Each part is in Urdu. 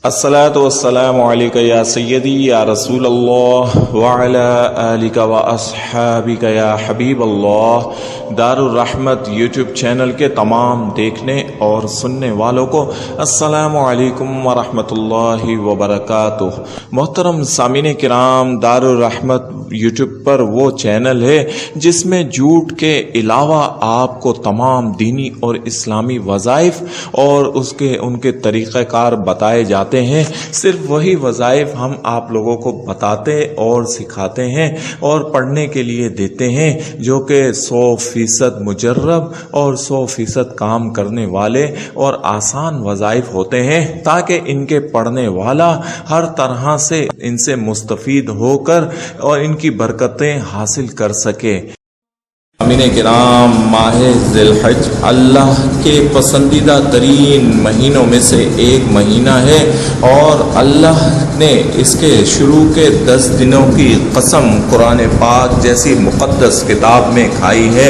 الصلاۃ والسلام علیکہ یا سیدی یا رسول اللہ وعلی آلک و اصحابک یا حبیب اللہ۔ دار الرحمت یوٹیوب چینل کے تمام دیکھنے اور سننے والوں کو السلام علیکم ورحمۃ اللہ وبرکاتہ۔ محترم سامعین کرام، دار الرحمت یوٹیوب پر وہ چینل ہے جس میں جھوٹ کے علاوہ آپ کو تمام دینی اور اسلامی وظائف اور ان کے طریقہ کار بتائے جاتے ہیں۔ صرف وہی وظائف ہم آپ لوگوں کو بتاتے اور سکھاتے ہیں اور پڑھنے کے لیے دیتے ہیں، جو کہ 100% مجرب اور 100% کام کرنے والے اور آسان وظائف ہوتے ہیں، تاکہ ان کے پڑھنے والا ہر طرح سے ان سے مستفید ہو کر اور ان کی برکتیں حاصل کر سکے۔ امین کرام، ماہ ذی الحج اللہ کے پسندیدہ ترین مہینوں میں سے ایک مہینہ ہے، اور اللہ نے اس کے شروع کے 10 دنوں کی قسم قرآن پاک جیسی مقدس کتاب میں کھائی ہے،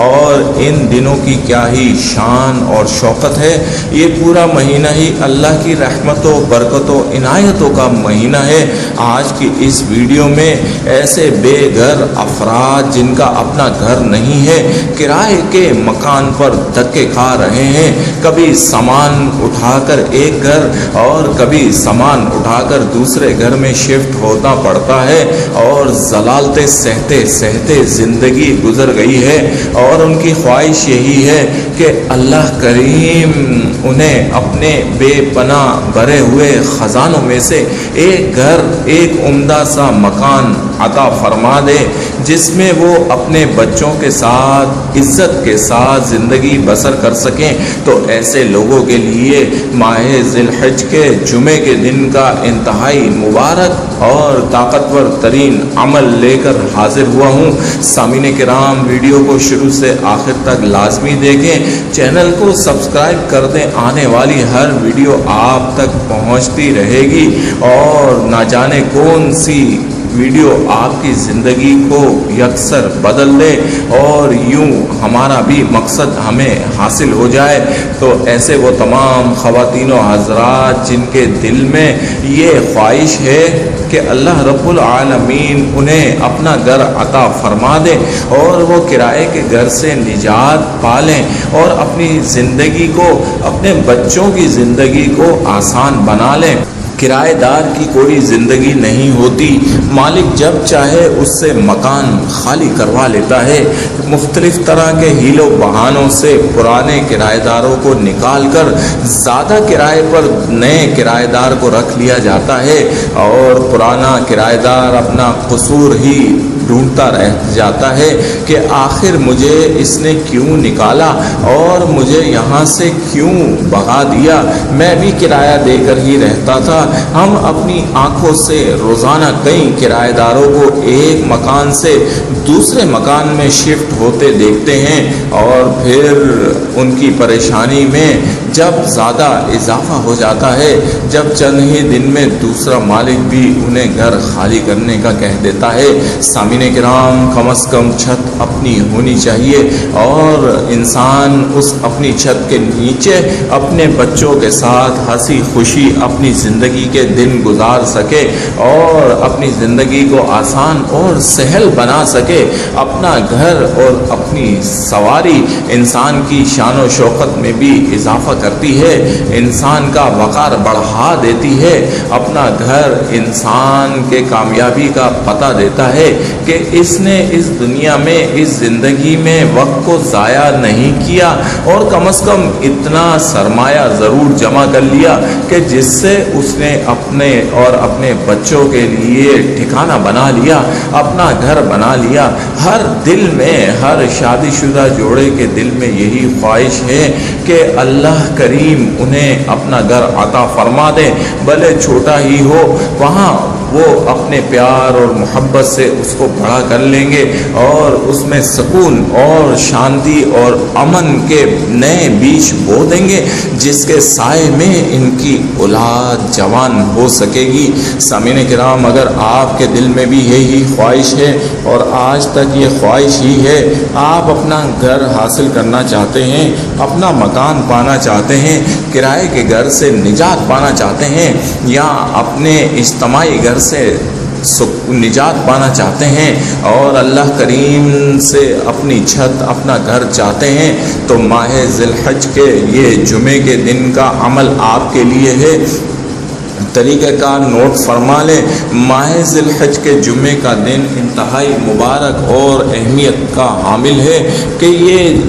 اور ان دنوں کی کیا ہی شان اور شوقت ہے۔ یہ پورا مہینہ ہی اللہ کی رحمتوں، برکتوں، عنایتوں کا مہینہ ہے۔ آج کی اس ویڈیو میں ایسے بے گھر افراد جن کا اپنا گھر نہیں ہے، کرائے کے مکان پر دھکے کھا رہے ہیں، کبھی سامان اٹھا کر ایک گھر اور کبھی سامان اٹھا کر دوسرے گھر میں شفٹ ہونا پڑتا ہے، اور ضلالتیں سہتے سہتے زندگی گزر گئی ہے، اور ان کی خواہش یہی ہے کہ اللہ کریم انہیں اپنے بے پناہ بھرے ہوئے خزانوں میں سے ایک گھر، ایک عمدہ سا مکان عطا فرما دے، جس میں وہ اپنے بچوں کے ساتھ عزت کے ساتھ زندگی بسر کر سکیں۔ تو ایسے لوگوں کے لیے ماہ ذی الحج کے جمعے کے دن کا انتہائی مبارک اور طاقتور ترین عمل لے کر حاضر ہوا ہوں۔ سامعین کرام، ویڈیو کو شروع سے آخر تک لازمی دیکھیں، چینل کو سبسکرائب کر دیں، آنے والی ہر ویڈیو آپ تک پہنچتی رہے گی، اور نہ جانے کون سی ویڈیو آپ کی زندگی کو یکسر بدل دے اور یوں ہمارا بھی مقصد ہمیں حاصل ہو جائے۔ تو ایسے وہ تمام خواتین و حضرات جن کے دل میں یہ خواہش ہے کہ اللہ رب العالمین انہیں اپنا گھر عطا فرما دے اور وہ کرائے کے گھر سے نجات پالیں اور اپنی زندگی کو، اپنے بچوں کی زندگی کو آسان بنا لیں۔ کرایہ دار کی کوئی زندگی نہیں ہوتی، مالک جب چاہے اس سے مکان خالی کروا لیتا ہے۔ مختلف طرح کے ہیل و بہانوں سے پرانے کرایہ داروں کو نکال کر زیادہ کرائے پر نئے کرایہ دار کو رکھ لیا جاتا ہے، اور پرانا کرایہ دار اپنا قصور ہی ڈھونڈتا رہ جاتا ہے کہ آخر مجھے اس نے کیوں نکالا اور مجھے یہاں سے کیوں بھگا دیا، میں بھی کرایہ دے کر ہی رہتا تھا۔ ہم اپنی آنکھوں سے روزانہ کئی کرایہ داروں کو ایک مکان سے دوسرے مکان میں شفٹ ہوتے دیکھتے ہیں، اور پھر ان کی پریشانی میں جب زیادہ اضافہ ہو جاتا ہے، جب چند ہی دن میں دوسرا مالک بھی انہیں گھر خالی کرنے کا کہہ دیتا ہے۔ سامعین کرام، کم از کم چھت اپنی ہونی چاہیے، اور انسان اس اپنی چھت کے نیچے اپنے بچوں کے ساتھ ہنسی خوشی اپنی زندگی کے دن گزار سکے اور اپنی زندگی کو آسان اور سہل بنا سکے۔ اپنا گھر اور اپنی سواری انسان کی شان و شوکت میں بھی اضافہ کرتی ہے، انسان کا وقار بڑھا دیتی ہے۔ اپنا گھر انسان کے کامیابی کا پتہ دیتا ہے کہ اس نے اس دنیا میں، اس زندگی میں وقت کو ضائع نہیں کیا، اور کم از کم اتنا سرمایہ ضرور جمع کر لیا کہ جس سے اس نے اپنے اور اپنے بچوں کے لیے ٹھکانہ بنا لیا، اپنا گھر بنا لیا۔ ہر دل میں، ہر شادی شدہ جوڑے کے دل میں یہی خواہش ہے کہ اللہ کریم انہیں اپنا گھر عطا فرما دے، بھلے چھوٹا ہی ہو، وہاں وہ اپنے پیار اور محبت سے اس کو بڑا کر لیں گے، اور اس میں سکون اور شانتی اور امن کے نئے بیج بو دیں گے، جس کے سائے میں ان کی اولاد جوان ہو سکے گی۔ سامعین کرام، اگر آپ کے دل میں بھی یہی خواہش ہے اور آج تک یہ خواہش ہی ہے، آپ اپنا گھر حاصل کرنا چاہتے ہیں ہیں، اپنا مکان پانا چاہتے ہیں، کرائے کے گھر سے نجات پانا چاہتے ہیں، یا اپنے اجتماعی گھر سے نجات پانا چاہتے ہیں اور اللہ کریم سے اپنی چھت اپنا گھر چاہتے ہیں، تو ماہ ذی الحج کے یہ جمعے کے دن کا عمل آپ کے لیے ہے۔ طریقہ کار نوٹ فرما لیں۔ ماہ ذی الحج کے جمعے کا دن انتہائی مبارک اور اہمیت کا حامل ہے کہ یہ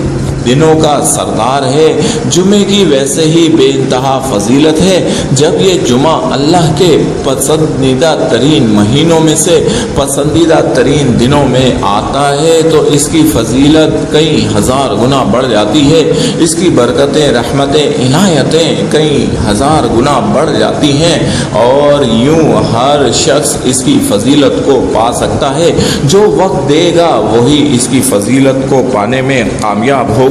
دنوں کا سردار ہے۔ جمعے کی ویسے ہی بے انتہا فضیلت ہے۔ جب یہ جمعہ اللہ کے پسندیدہ ترین مہینوں میں سے پسندیدہ ترین دنوں میں آتا ہے تو اس کی فضیلت کئی ہزار گنا بڑھ جاتی ہے، اس کی برکتیں، رحمتیں، عنایتیں کئی ہزار گنا بڑھ جاتی ہیں، اور یوں ہر شخص اس کی فضیلت کو پا سکتا ہے۔ جو وقت دے گا وہی اس کی فضیلت کو پانے میں کامیاب ہوگا۔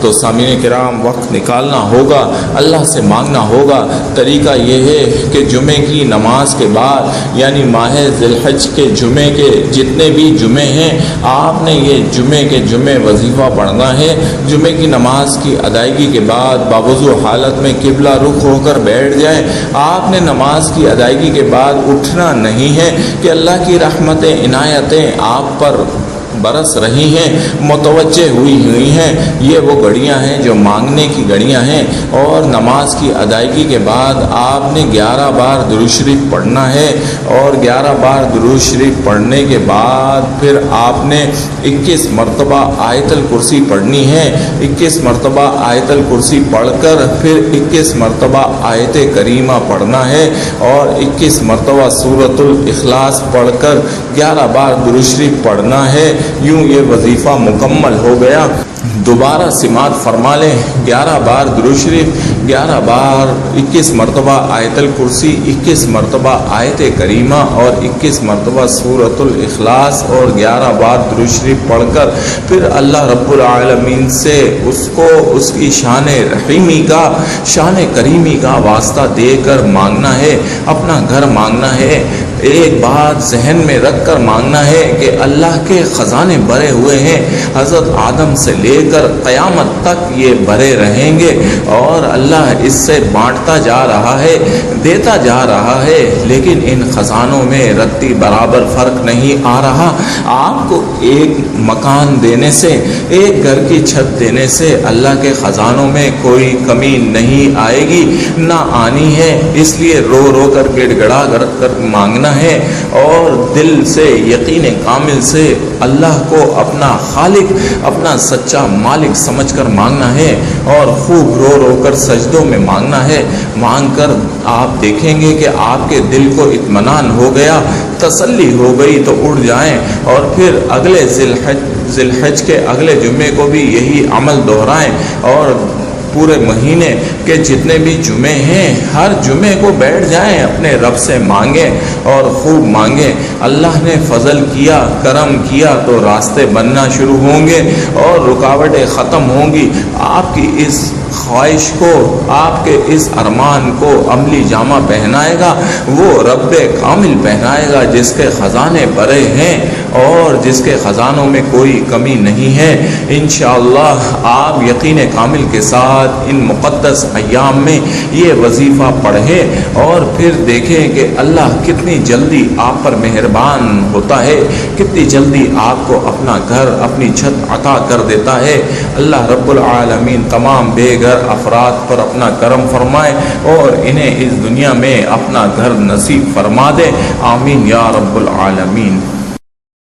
تو سامعین کرام، وقت نکالنا ہوگا، اللہ سے مانگنا ہوگا۔ طریقہ یہ ہے کہ جمعے کی نماز کے بعد، یعنی ماہ ذی الحج کے جمعے کے جتنے بھی جمعے ہیں، آپ نے یہ جمعے کے جمعے وظیفہ پڑھنا ہے۔ جمعے کی نماز کی ادائیگی کے بعد باوضو حالت میں قبلہ رخ ہو کر بیٹھ جائیں۔ آپ نے نماز کی ادائیگی کے بعد اٹھنا نہیں ہے کہ اللہ کی رحمتیں، عنایتیں آپ پر برس رہی ہیں، متوجہ ہوئی ہیں۔ یہ وہ گھڑیاں ہیں جو مانگنے کی گھڑیاں ہیں، اور نماز کی ادائیگی کے بعد آپ نے 11 بار درود شریف پڑھنا ہے، اور 11 بار درود شریف پڑھنے کے بعد پھر آپ نے 21 مرتبہ آیت الکرسی پڑھنی ہے۔ 21 مرتبہ آیت الکرسی پڑھ کر پھر 21 مرتبہ آیت کریمہ پڑھنا ہے، اور 21 مرتبہ سورۃ الاخلاص پڑھ کر 11 بار درود شریف پڑھنا ہے۔ یوں یہ وظیفہ مکمل ہو گیا۔ دوبارہ سماعت فرما لیں۔ 11 بار درود شریف، 11 بار 21 مرتبہ آیت الکرسی، 21 مرتبہ آیت کریمہ، اور 21 مرتبہ سورۃ الاخلاص، اور 11 بار درود شریف پڑھ کر پھر اللہ رب العالمین سے اس کو اس کی شان رحیمی کا، شان کریمی کا واسطہ دے کر مانگنا ہے، اپنا گھر مانگنا ہے۔ ایک بات ذہن میں رکھ کر مانگنا ہے کہ اللہ کے خزانے بھرے ہوئے ہیں، حضرت آدم سے لے کر قیامت تک یہ بھرے رہیں گے، اور اللہ اس سے بانٹتا جا رہا ہے، دیتا جا رہا ہے، لیکن ان خزانوں میں رتی برابر فرق نہیں آ رہا۔ آپ کو ایک مکان دینے سے، ایک گھر کی چھت دینے سے اللہ کے خزانوں میں کوئی کمی نہیں آئے گی، نہ آنی ہے۔ اس لیے رو رو کر گڑ گڑا کر مانگنا ہے، اور دل سے یقین کامل سے اللہ کو اپنا خالق، اپنا سچا مالک سمجھ کر مانگنا ہے، اور خوب رو رو کر سجدوں میں مانگنا ہے۔ مانگ کر آپ دیکھیں گے کہ آپ کے دل کو اطمینان ہو گیا، تسلی ہو گئی، تو اڑ جائیں، اور پھر اگلے ذی الحج کے اگلے جمعے کو بھی یہی عمل دہرائیں، اور پورے مہینے کے جتنے بھی جمعے ہیں ہر جمعے کو بیٹھ جائیں، اپنے رب سے مانگیں اور خوب مانگیں۔ اللہ نے فضل کیا، کرم کیا تو راستے بننا شروع ہوں گے اور رکاوٹیں ختم ہوں گی۔ آپ کی اس خواہش کو، آپ کے اس ارمان کو عملی جامہ پہنائے گا وہ رب کامل پہنائے گا، جس کے خزانے بھرے ہیں اور جس کے خزانوں میں کوئی کمی نہیں ہے۔ انشاءاللہ آپ یقین کامل کے ساتھ ان مقدس ایام میں یہ وظیفہ پڑھیں اور پھر دیکھیں کہ اللہ کتنی جلدی آپ پر مہربان ہوتا ہے، کتنی جلدی آپ کو اپنا گھر، اپنی چھت عطا کر دیتا ہے۔ اللہ رب العالمین تمام بے گھر افراد پر اپنا کرم فرمائے اور انہیں اس دنیا میں اپنا گھر نصیب فرما دے۔ آمین یا رب العالمین۔